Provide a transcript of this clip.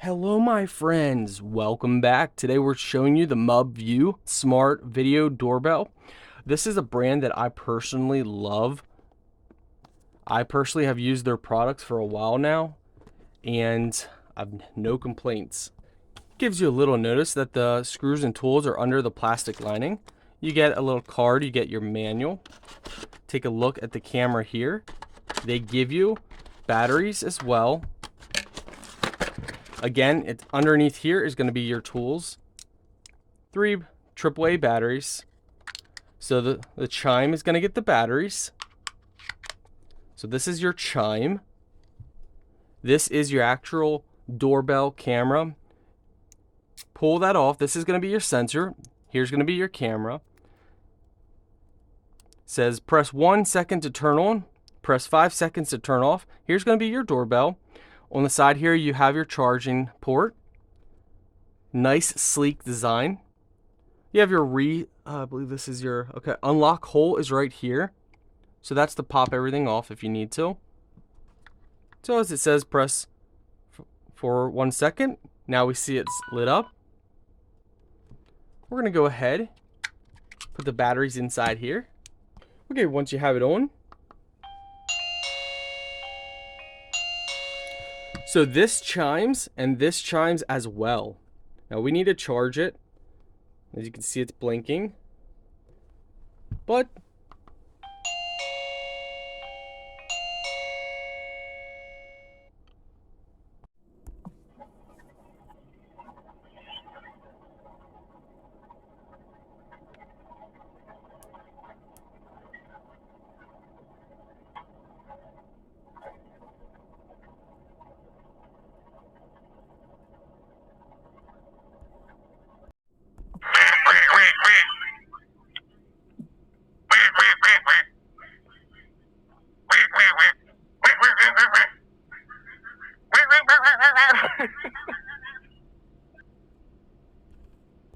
Hello my friends, welcome back. Today we're showing you the MUBVIEW Smart Video Doorbell. This is a brand that I personally love. I personally have used their products for a while now and I've no complaints. Gives you a little notice that the screws and tools are under the plastic lining. You get a little card, you get your manual. Take a look at the camera here. They give you batteries as well. Again, it's underneath here is going to be your tools. 3 AAA batteries. So the Chime is going to get the batteries. So this is your Chime. This is your actual doorbell camera. Pull that off. This is going to be your sensor. Here's going to be your camera. It says press 1 second to turn on. Press 5 seconds to turn off. Here's going to be your doorbell. On the side here, you have your charging port. Nice, sleek design. You have your I believe this is your, unlock hole is right here. So that's to pop everything off if you need to. So as it says, press for 1 second. Now we see it's lit up. We're going to go ahead, put the batteries inside here. Okay, once you have it on. So this chimes and this chimes as well. Now we need to charge it. As you can see, it's blinking. But